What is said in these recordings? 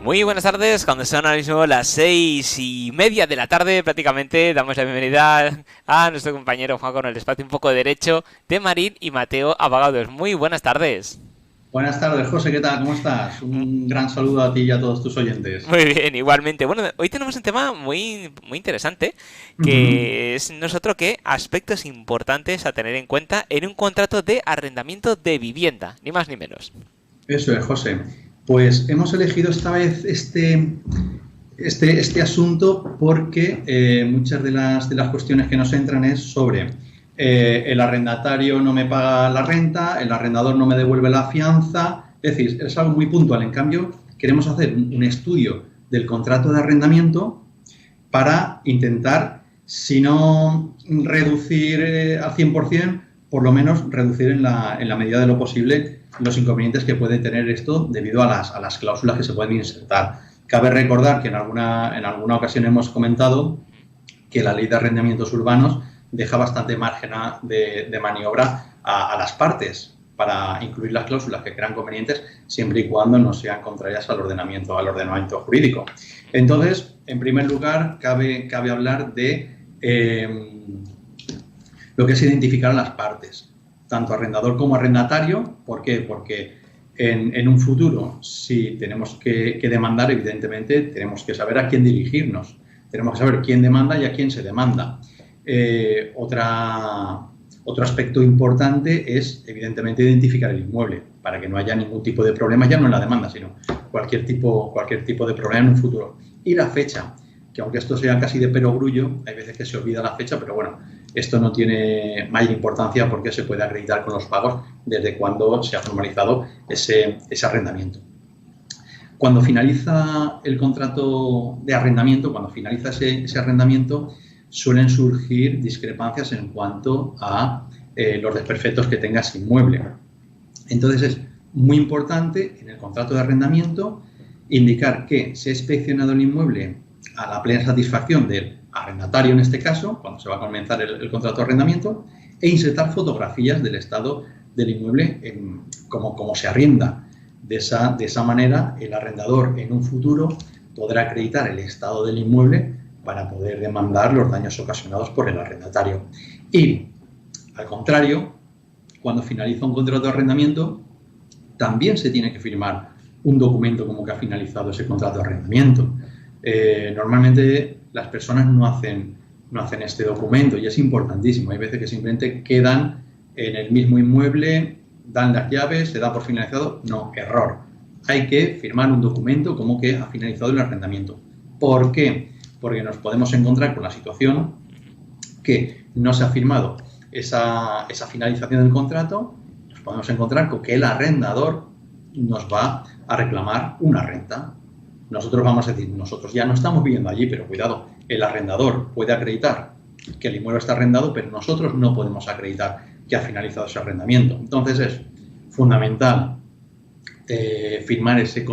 Muy buenas tardes, cuando son ahora mismo las 6:30 de la tarde, prácticamente damos la bienvenida a nuestro compañero Juan con el espacio un poco derecho de Marín y Mateo Abogados. Muy buenas tardes. Buenas tardes, José, ¿qué tal? ¿Cómo estás? Un gran saludo a ti y a todos tus oyentes. Muy bien, igualmente. Bueno, hoy tenemos un tema muy interesante, Ujú. que es nosotros qué aspectos importantes a tener en cuenta en un contrato de arrendamiento de vivienda, ni más ni menos. Eso es, José. Pues hemos elegido esta vez este asunto porque muchas de las cuestiones que nos entran es sobre el arrendatario no me paga la renta, el arrendador no me devuelve la fianza. Es decir, es algo muy puntual. En cambio, queremos hacer un estudio del contrato de arrendamiento para intentar, si no reducir al 100%, por lo menos reducir en la medida de lo posible los inconvenientes que puede tener esto debido a las cláusulas que se pueden insertar. Cabe recordar que en alguna ocasión hemos comentado que la ley de arrendamientos urbanos deja bastante margen de maniobra a las partes para incluir las cláusulas que crean convenientes siempre y cuando no sean contrarias al ordenamiento jurídico. Entonces, en primer lugar, cabe hablar de lo que es identificar a las partes, tanto arrendador como arrendatario. ¿Por qué? Porque en un futuro, si tenemos que demandar, evidentemente tenemos que saber a quién dirigirnos, tenemos que saber quién demanda y a quién se demanda. Otro aspecto importante es, evidentemente, identificar el inmueble para que no haya ningún tipo de problema, ya no en la demanda, sino cualquier tipo de problema en un futuro. Y la fecha, que aunque esto sea casi de perogrullo, hay veces que se olvida la fecha, pero bueno, esto no tiene mayor importancia porque se puede acreditar con los pagos desde cuando se ha formalizado ese arrendamiento. Cuando finaliza el contrato de arrendamiento, cuando finaliza ese arrendamiento, suelen surgir discrepancias en cuanto a los desperfectos que tenga ese inmueble. Entonces es muy importante en el contrato de arrendamiento indicar que se ha inspeccionado el inmueble a la plena satisfacción del arrendatario, en este caso, cuando se va a comenzar el contrato de arrendamiento, e insertar fotografías del estado del inmueble como se arrienda. De esa manera, el arrendador en un futuro podrá acreditar el estado del inmueble para poder demandar los daños ocasionados por el arrendatario. Y, al contrario, cuando finaliza un contrato de arrendamiento, también se tiene que firmar un documento como que ha finalizado ese contrato de arrendamiento. Normalmente las personas no hacen este documento y es importantísimo. Hay veces que simplemente quedan en el mismo inmueble, dan las llaves, se da por finalizado. No, error. Hay que firmar un documento como que ha finalizado el arrendamiento. ¿Por qué? Porque nos podemos encontrar con la situación que no se ha firmado esa finalización del contrato, nos podemos encontrar con que el arrendador nos va a reclamar una renta. Nosotros vamos a decir, nosotros ya no estamos viviendo allí, pero cuidado, el arrendador puede acreditar que el inmueble está arrendado, pero nosotros no podemos acreditar que ha finalizado ese arrendamiento. Entonces es fundamental firmar ese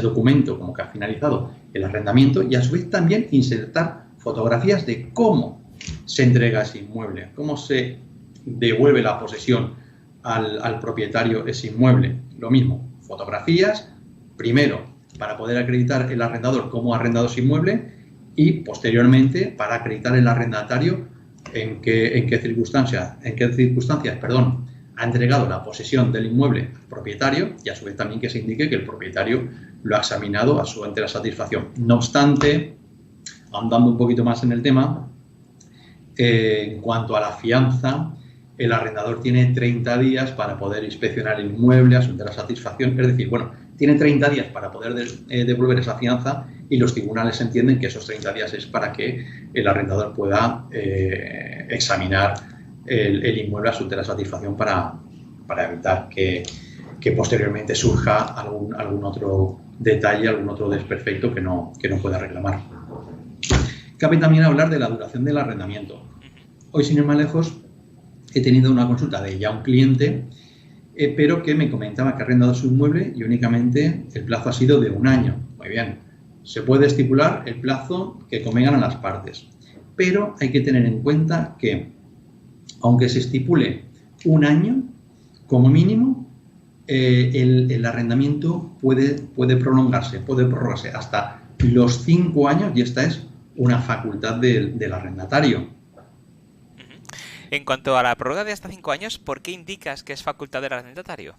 documento como que ha finalizado el arrendamiento y a su vez también insertar fotografías de cómo se entrega ese inmueble, cómo se devuelve la posesión al propietario ese inmueble. Lo mismo, fotografías, primero para poder acreditar el arrendador cómo ha arrendado ese inmueble y posteriormente para acreditar el arrendatario en qué circunstancias ha entregado la posesión del inmueble al propietario y a su vez también que se indique que el propietario lo ha examinado a su entera satisfacción. No obstante, andando un poquito más en el tema, en cuanto a la fianza, el arrendador tiene 30 días para poder inspeccionar el inmueble a su entera satisfacción. Es decir, bueno, tiene 30 días para poder devolver esa fianza y los tribunales entienden que esos 30 días es para que el arrendador pueda examinar el inmueble a su entera satisfacción para evitar que posteriormente surja algún otro detalle, algún otro desperfecto que no pueda reclamar. Cabe también hablar de la duración del arrendamiento. Hoy, sin ir más lejos, he tenido una consulta de ya un cliente, pero que me comentaba que ha arrendado su inmueble y únicamente el plazo ha sido de 1 año. Muy bien, se puede estipular el plazo que convengan a las partes, pero hay que tener en cuenta que, aunque se estipule 1 año, como mínimo, el arrendamiento puede prorrogarse hasta los 5 años, y esta es una facultad del arrendatario. En cuanto a la prórroga de hasta 5 años, ¿por qué indicas que es facultad del arrendatario?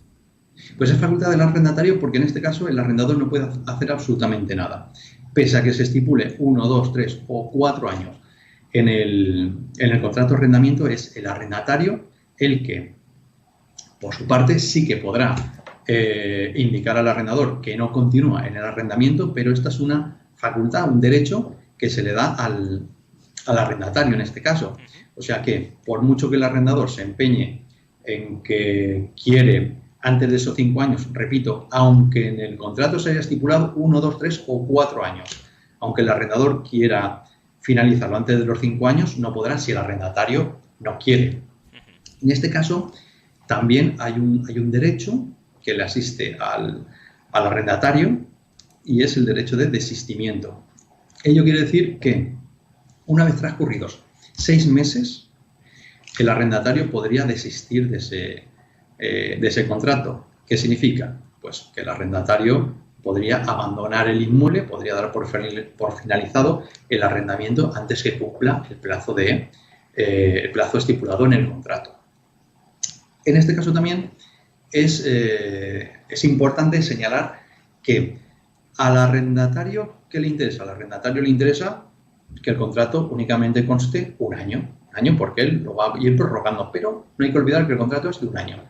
Pues es facultad del arrendatario porque en este caso el arrendador no puede hacer absolutamente nada. Pese a que se estipule 1, 2, 3 o 4 años en el contrato de arrendamiento, es el arrendatario el que, por su parte, sí que podrá indicar al arrendador que no continúa en el arrendamiento, pero esta es una facultad, un derecho que se le da al arrendatario en este caso. O sea que, por mucho que el arrendador se empeñe en que quiere, antes de esos 5 años, repito, aunque en el contrato se haya estipulado 1, 2, 3 o 4 años, aunque el arrendador quiera finalizarlo antes de los 5 años, no podrá si el arrendatario no quiere. En este caso, también hay un derecho que le asiste al arrendatario, y es el derecho de desistimiento. Ello quiere decir que, una vez transcurridos 6 meses, el arrendatario podría desistir de ese contrato. ¿Qué significa? Pues que el arrendatario podría abandonar el inmueble, podría dar por finalizado el arrendamiento antes que cumpla el plazo estipulado en el contrato. En este caso también es importante señalar que al arrendatario, ¿qué le interesa? Al arrendatario le interesa que el contrato únicamente conste un año, porque él lo va a ir prorrogando, pero no hay que olvidar que el contrato es de un año.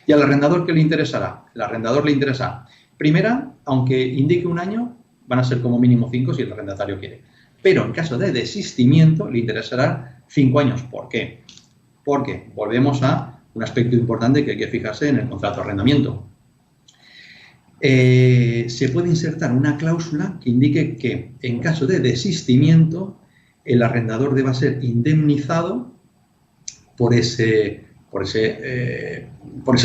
¿Y al arrendador qué le interesará? El arrendador le interesa, primera, aunque indique un año, van a ser como mínimo 5 si el arrendatario quiere. Pero en caso de desistimiento le interesará 5 años. ¿Por qué? Porque volvemos a un aspecto importante que hay que fijarse en el contrato de arrendamiento. Se puede insertar una cláusula que indique que en caso de desistimiento el arrendador deba ser indemnizado por esa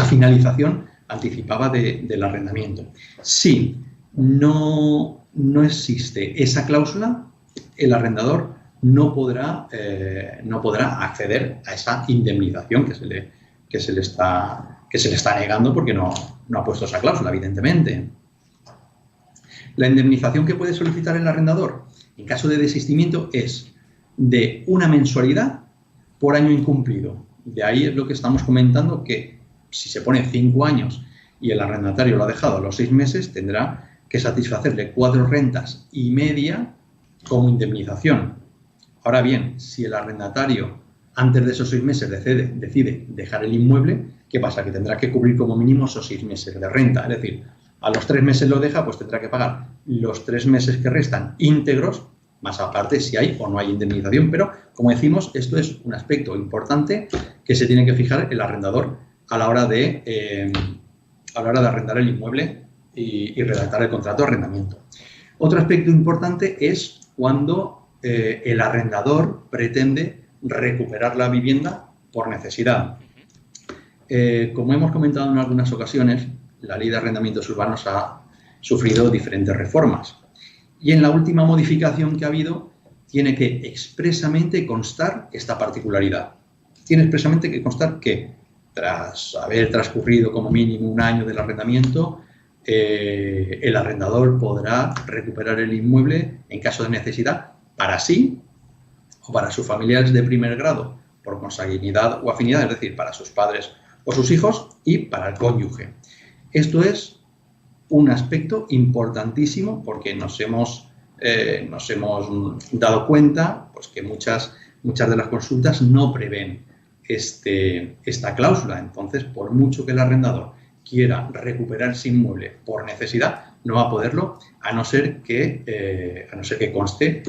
finalización anticipada del arrendamiento. Si no existe esa cláusula, el arrendador no podrá acceder a esa indemnización que se le está negando porque no ha puesto esa cláusula, evidentemente. La indemnización que puede solicitar el arrendador en caso de desistimiento es de una mensualidad por año incumplido. De ahí es lo que estamos comentando, que si se pone 5 años y el arrendatario lo ha dejado a los 6 meses, tendrá que satisfacerle 4 rentas y media como indemnización. Ahora bien, si el arrendatario antes de esos 6 meses decide dejar el inmueble, ¿qué pasa? Que tendrá que cubrir como mínimo esos 6 meses de renta. Es decir, a los 3 meses lo deja, pues tendrá que pagar los 3 meses que restan íntegros, más aparte si hay o no hay indemnización. Pero, como decimos, esto es un aspecto importante que se tiene que fijar el arrendador a la hora de arrendar el inmueble y redactar el contrato de arrendamiento. Otro aspecto importante es cuando el arrendador pretende recuperar la vivienda por necesidad. Como hemos comentado en algunas ocasiones, la Ley de Arrendamientos Urbanos ha sufrido diferentes reformas. Y en la última modificación que ha habido, tiene que expresamente constar esta particularidad. Tiene expresamente que constar que, tras haber transcurrido como mínimo un año del arrendamiento, el arrendador podrá recuperar el inmueble en caso de necesidad para sí o para sus familiares de primer grado, por consanguinidad o afinidad, es decir, para sus padres o sus hijos, y para el cónyuge. Esto es un aspecto importantísimo porque nos hemos dado cuenta pues, que muchas de las consultas no prevén esta cláusula. Entonces, por mucho que el arrendador quiera recuperar ese inmueble por necesidad, no va a poderlo, a no ser que conste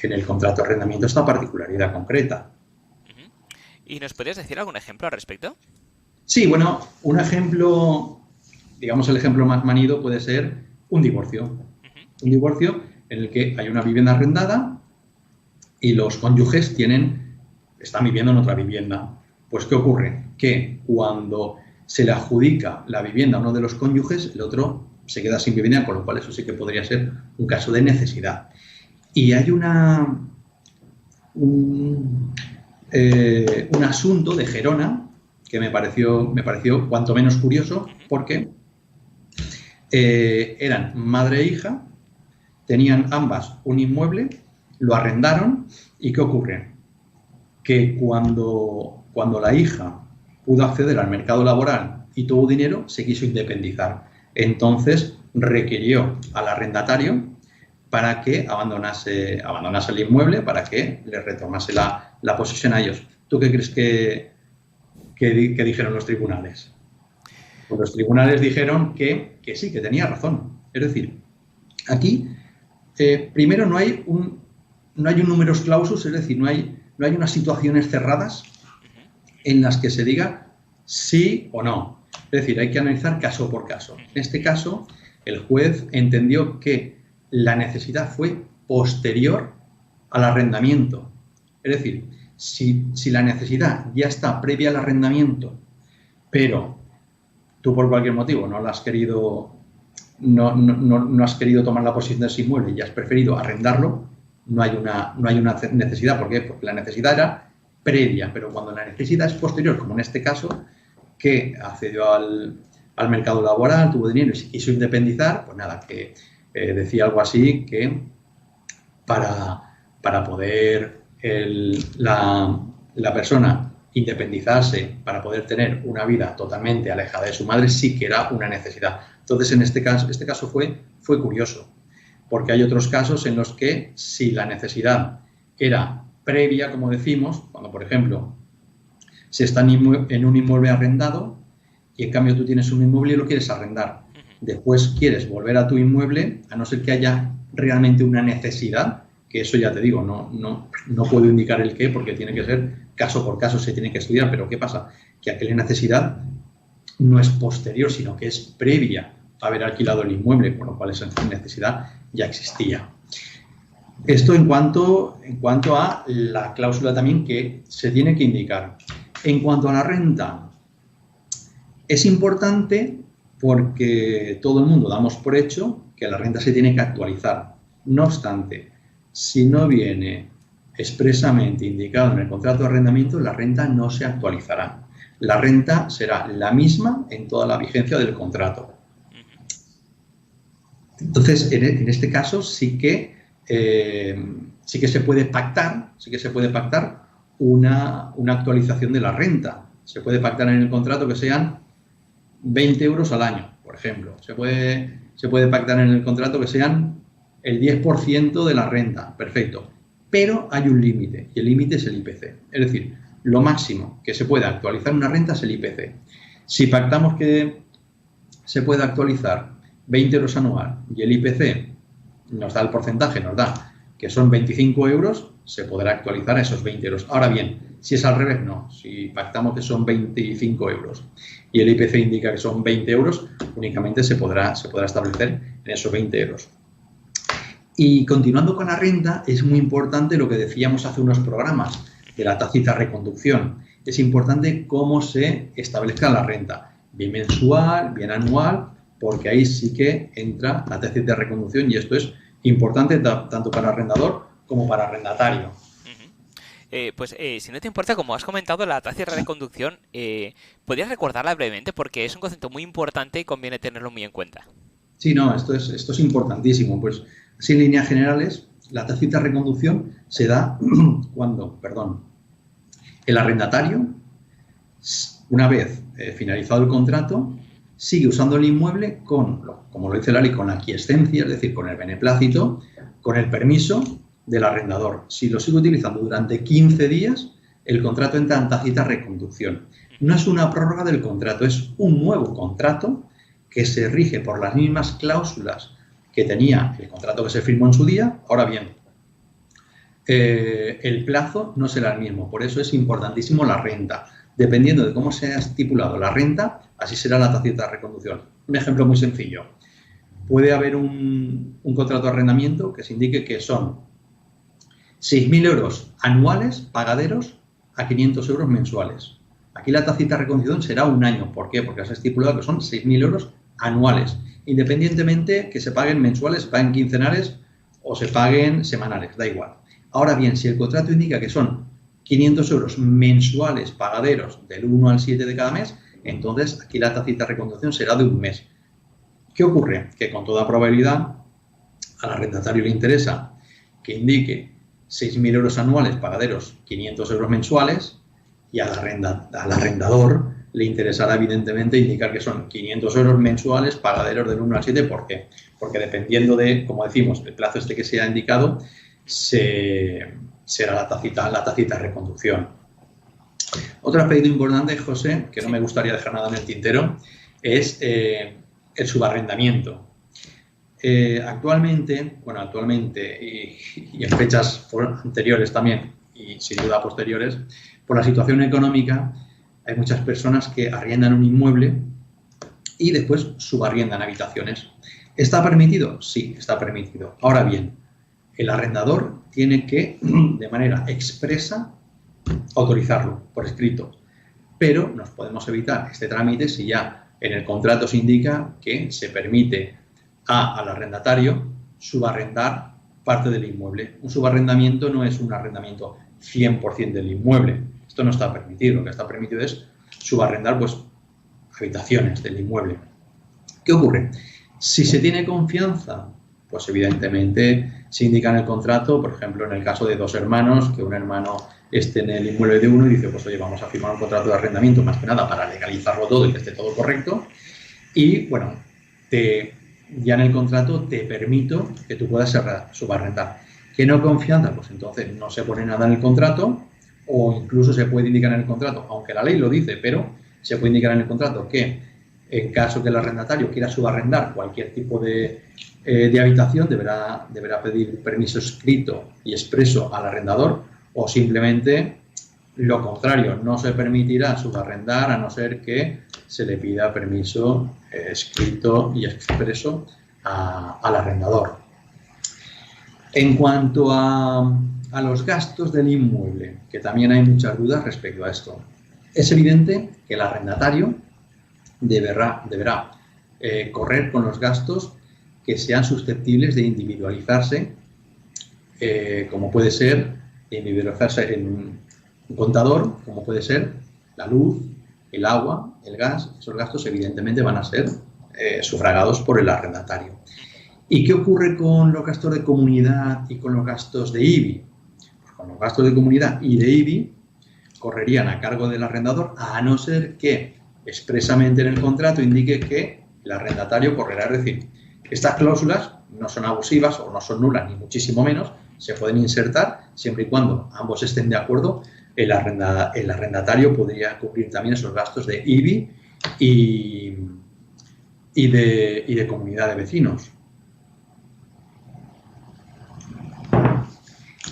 en el contrato de arrendamiento esta particularidad concreta. ¿Y nos podrías decir algún ejemplo al respecto? Sí, bueno, un ejemplo, digamos el ejemplo más manido puede ser un divorcio. Un divorcio en el que hay una vivienda arrendada y los cónyuges están viviendo en otra vivienda. Pues, ¿qué ocurre? Que cuando se le adjudica la vivienda a uno de los cónyuges, el otro se queda sin vivienda, con lo cual eso sí que podría ser un caso de necesidad. Y hay un asunto de Gerona que me pareció cuanto menos curioso, porque eran madre e hija, tenían ambas un inmueble, lo arrendaron y ¿qué ocurre? Que cuando la hija pudo acceder al mercado laboral y tuvo dinero, se quiso independizar. Entonces requirió al arrendatario para que abandonase el inmueble, para que le retornase la posesión a ellos. ¿Tú qué crees que dijeron los tribunales? Pues los tribunales dijeron que sí, que tenía razón. Es decir, aquí primero no hay un numerus clausus, es decir, no hay unas situaciones cerradas en las que se diga sí o no. Es decir, hay que analizar caso por caso. En este caso, el juez entendió que la necesidad fue posterior al arrendamiento. Es decir, si la necesidad ya está previa al arrendamiento, pero tú por cualquier motivo no has querido tomar la posesión de ese inmueble y has preferido arrendarlo, no hay una necesidad. ¿Por qué? Porque la necesidad era previa, pero cuando la necesidad es posterior, como en este caso, que accedió al mercado laboral, tuvo dinero y se quiso independizar, pues nada, que decía algo así que para poder la persona independizarse, para poder tener una vida totalmente alejada de su madre, sí que era una necesidad. Entonces, en este caso fue curioso, porque hay otros casos en los que si la necesidad era previa, como decimos, cuando, por ejemplo, se está en un inmueble arrendado y en cambio tú tienes un inmueble y lo quieres arrendar. Después quieres volver a tu inmueble, a no ser que haya realmente una necesidad, que eso ya te digo, no puedo indicar el qué, porque tiene que ser caso por caso, se tiene que estudiar. Pero ¿qué pasa? Que aquella necesidad no es posterior, sino que es previa a haber alquilado el inmueble, con lo cual esa necesidad ya existía. Esto en cuanto a la cláusula también que se tiene que indicar. En cuanto a la renta, es importante porque todo el mundo damos por hecho que la renta se tiene que actualizar. No obstante, si no viene expresamente indicado en el contrato de arrendamiento, la renta no se actualizará. La renta será la misma en toda la vigencia del contrato. Entonces, en este caso sí que se puede pactar, una actualización de la renta. Se puede pactar en el contrato que sean 20 euros al año, por ejemplo. Se puede pactar en el contrato que sean el 10% de la renta. Perfecto. Pero hay un límite, y el límite es el IPC. Es decir, lo máximo que se puede actualizar una renta es el IPC. Si pactamos que se puede actualizar 20 euros anual y el IPC nos da el porcentaje, nos da que son 25 euros, se podrá actualizar a esos 20 euros. Ahora bien, si es al revés, no. Si pactamos que son 25 euros y el IPC indica que son 20 euros, únicamente se podrá establecer en esos 20 euros. Y continuando con la renta, es muy importante lo que decíamos hace unos programas de la tácita reconducción. Es importante cómo se establezca la renta, bien mensual, bien anual, porque ahí sí que entra la tácita de reconducción y esto es importante tanto para arrendador como para arrendatario. Si no te importa, como has comentado, la tácita de reconducción, ¿podrías recordarla brevemente? Porque es un concepto muy importante y conviene tenerlo muy en cuenta. Sí, no, esto es importantísimo. Pues así en líneas generales, la tácita de reconducción se da cuando, el arrendatario, una vez finalizado el contrato, sigue usando el inmueble como lo dice la ley, con la aquiescencia, es decir, con el beneplácito, con el permiso del arrendador. Si lo sigue utilizando durante 15 días, el contrato entra en tácita reconducción. No es una prórroga del contrato, es un nuevo contrato que se rige por las mismas cláusulas que tenía el contrato que se firmó en su día. Ahora bien, el plazo no será el mismo, por eso es importantísimo la renta. Dependiendo de cómo se ha estipulado la renta, así será la tácita de reconducción. Un ejemplo muy sencillo. Puede haber un contrato de arrendamiento que se indique que son 6.000 euros anuales pagaderos a 500 euros mensuales. Aquí la tácita de reconducción será un año. ¿Por qué? Porque se ha estipulado que son 6.000 euros anuales, independientemente que se paguen mensuales, se paguen quincenales o se paguen semanales, da igual. Ahora bien, si el contrato indica que son 500 euros mensuales pagaderos del 1 al 7 de cada mes, entonces aquí la tacita de reconducción será de un mes. ¿Qué ocurre? Que con toda probabilidad al arrendatario le interesa que indique 6.000 euros anuales pagaderos, 500 euros mensuales, y al arrendador le interesará evidentemente indicar que son 500 euros mensuales pagaderos del 1 al 7. ¿Por qué? Porque dependiendo de, como decimos, el plazo que se ha indicado, será la tacita de reconducción. Otro aspecto importante, José, que no me gustaría dejar nada en el tintero, es el subarrendamiento. Actualmente y en fechas anteriores también, y sin duda posteriores, por la situación económica, hay muchas personas que arriendan un inmueble y después subarriendan habitaciones. ¿Está permitido? Sí, está permitido. Ahora bien, el arrendador tiene que, de manera expresa, autorizarlo por escrito. Pero nos podemos evitar este trámite si ya en el contrato se indica que se permite al arrendatario subarrendar parte del inmueble. Un subarrendamiento no es un arrendamiento 100% del inmueble. Esto no está permitido. Lo que está permitido es subarrendar pues, habitaciones del inmueble. ¿Qué ocurre? Si se tiene confianza, pues evidentemente se indica en el contrato, por ejemplo, en el caso de dos hermanos, que un hermano esté en el inmueble de uno y dice, pues oye, vamos a firmar un contrato de arrendamiento, más que nada para legalizarlo todo y que esté todo correcto. Y, bueno, ya en el contrato te permito que tú puedas subarrendar. ¿Que no confianza? Pues entonces no se pone nada en el contrato, o incluso se puede indicar en el contrato, aunque la ley lo dice, pero se puede indicar en el contrato que en caso que el arrendatario quiera subarrendar cualquier tipo de habitación, deberá pedir permiso escrito y expreso al arrendador, o simplemente lo contrario, no se permitirá subarrendar a no ser que se le pida permiso escrito y expreso al arrendador. En cuanto a los gastos del inmueble, que también hay muchas dudas respecto a esto, es evidente que el arrendatario deberá correr con los gastos que sean susceptibles de individualizarse, como puede ser individualizarse en un contador, como puede ser la luz, el agua, el gas. Esos gastos evidentemente van a ser sufragados por el arrendatario. ¿Y qué ocurre con los gastos de comunidad y con los gastos de IBI? Pues con los gastos de comunidad y de IBI correrían a cargo del arrendador, a no ser que expresamente en el contrato indique que el arrendatario correrá. Es decir, estas cláusulas no son abusivas o no son nulas, ni muchísimo menos, se pueden insertar siempre y cuando ambos estén de acuerdo. El arrendatario podría cubrir también esos gastos de IBI y de comunidad de vecinos.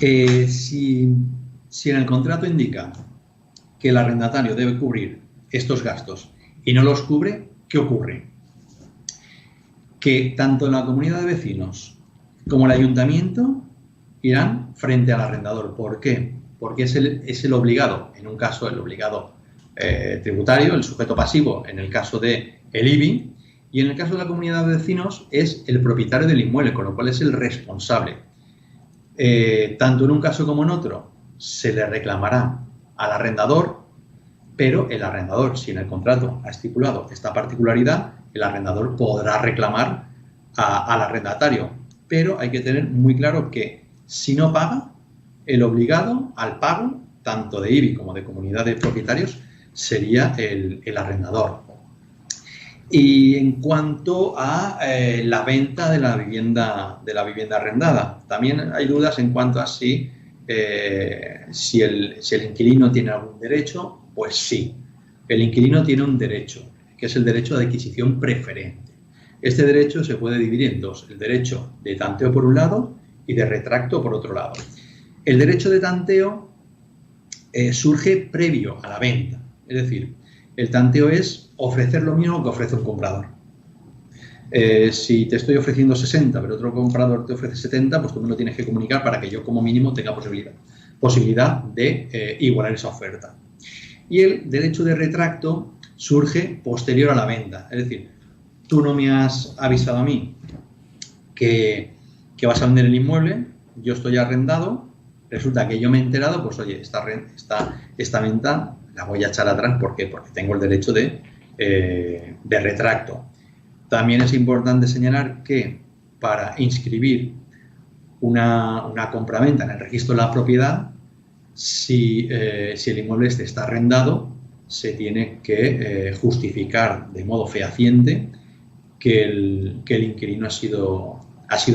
Si en el contrato indica que el arrendatario debe cubrir estos gastos y no los cubre, ¿qué ocurre? Que tanto la comunidad de vecinos como el ayuntamiento irán frente al arrendador. ¿Por qué? Porque es el obligado, en un caso el obligado tributario, el sujeto pasivo en el caso del IBI, y en el caso de la comunidad de vecinos es el propietario del inmueble, con lo cual es el responsable. Tanto en un caso como en otro se le reclamará al arrendador, pero el arrendador, si en el contrato ha estipulado esta particularidad, el arrendador podrá reclamar al arrendatario. Pero hay que tener muy claro que si no paga, el obligado al pago, tanto de IBI como de comunidad de propietarios, sería el arrendador. Y en cuanto a la venta de la vivienda arrendada, también hay dudas en cuanto a si el inquilino tiene algún derecho. Pues sí, el inquilino tiene un derecho, que es el derecho de adquisición preferente. Este derecho se puede dividir en dos: el derecho de tanteo por un lado y de retracto por otro lado. El derecho de tanteo surge previo a la venta, es decir, el tanteo es ofrecer lo mismo que ofrece un comprador. Si te estoy ofreciendo 60, pero otro comprador te ofrece 70, pues tú me lo tienes que comunicar para que yo como mínimo tenga posibilidad de igualar esa oferta. Y el derecho de retracto surge posterior a la venta, es decir, tú no me has avisado a mí que vas a vender el inmueble, yo estoy arrendado, Resulta que yo me he enterado, pues oye, esta venta la voy a echar atrás. ¿Por qué? Porque tengo el derecho de retracto. También es importante señalar que para inscribir una compraventa en el registro de la propiedad, si el inmueble está arrendado, se tiene que justificar de modo fehaciente que el inquilino ha sido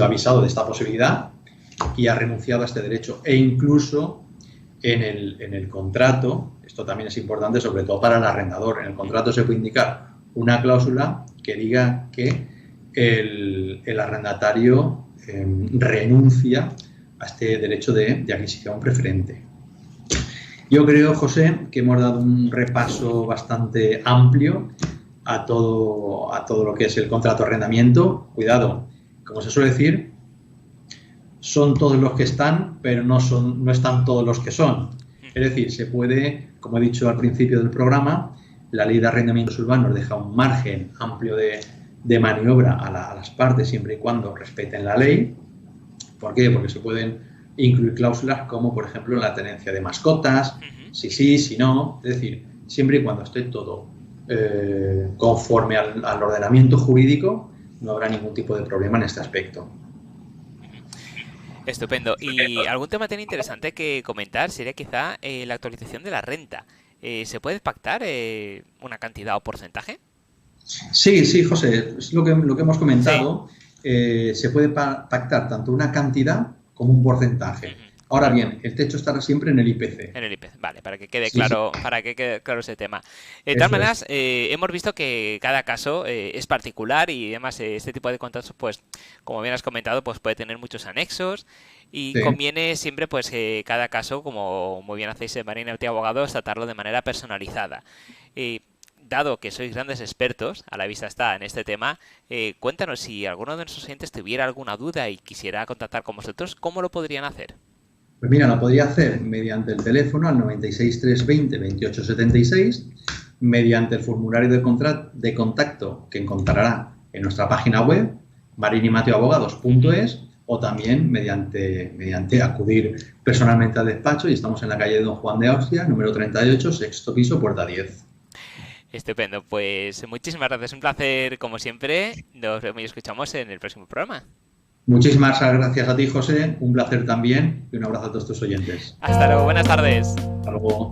avisado de esta posibilidad y ha renunciado a este derecho. E incluso en el contrato, esto también es importante, sobre todo para el arrendador, en el contrato se puede indicar una cláusula que diga que el arrendatario renuncia a este derecho de adquisición preferente. Yo creo, José, que hemos dado un repaso bastante amplio a todo lo que es el contrato de arrendamiento. Cuidado, como se suele decir, son todos los que están, pero no están todos los que son. Es decir, se puede, como he dicho al principio del programa, la ley de arrendamientos urbanos deja un margen amplio de maniobra a las partes siempre y cuando respeten la ley. ¿Por qué? Porque se pueden incluir cláusulas como, por ejemplo, la tenencia de mascotas, si sí, si no. Es decir, siempre y cuando esté todo conforme al ordenamiento jurídico, no habrá ningún tipo de problema en este aspecto. Estupendo. Y algún tema tan interesante que comentar sería quizá la actualización de la renta. ¿Se puede pactar una cantidad o porcentaje? Sí, José, es lo que hemos comentado. Sí. Se puede pactar tanto una cantidad como un porcentaje. Ahora bien, el techo estará siempre en el IPC. En el IPC, vale, para que quede claro, sí. Para que quede claro ese tema. De todas maneras, hemos visto que cada caso es particular y además este tipo de contratos, pues, como bien has comentado, pues puede tener muchos anexos y sí. Conviene siempre, pues, que cada caso, como muy bien hacéis en Marín y Abogados, tratarlo de manera personalizada. Dado que sois grandes expertos, a la vista está en este tema, cuéntanos si alguno de nuestros oyentes tuviera alguna duda y quisiera contactar con vosotros, ¿cómo lo podrían hacer? Pues mira, lo podría hacer mediante el teléfono al 96 320 28 76, mediante el formulario de contacto que encontrará en nuestra página web, marinimateoabogados.es, o también mediante acudir personalmente al despacho, y estamos en la calle de Don Juan de Austria, número 38, sexto piso, puerta 10. Estupendo, pues muchísimas gracias, un placer como siempre, nos vemos y escuchamos en el próximo programa. Muchísimas gracias a ti, José, un placer también y un abrazo a todos tus oyentes. Hasta luego, buenas tardes. Hasta luego.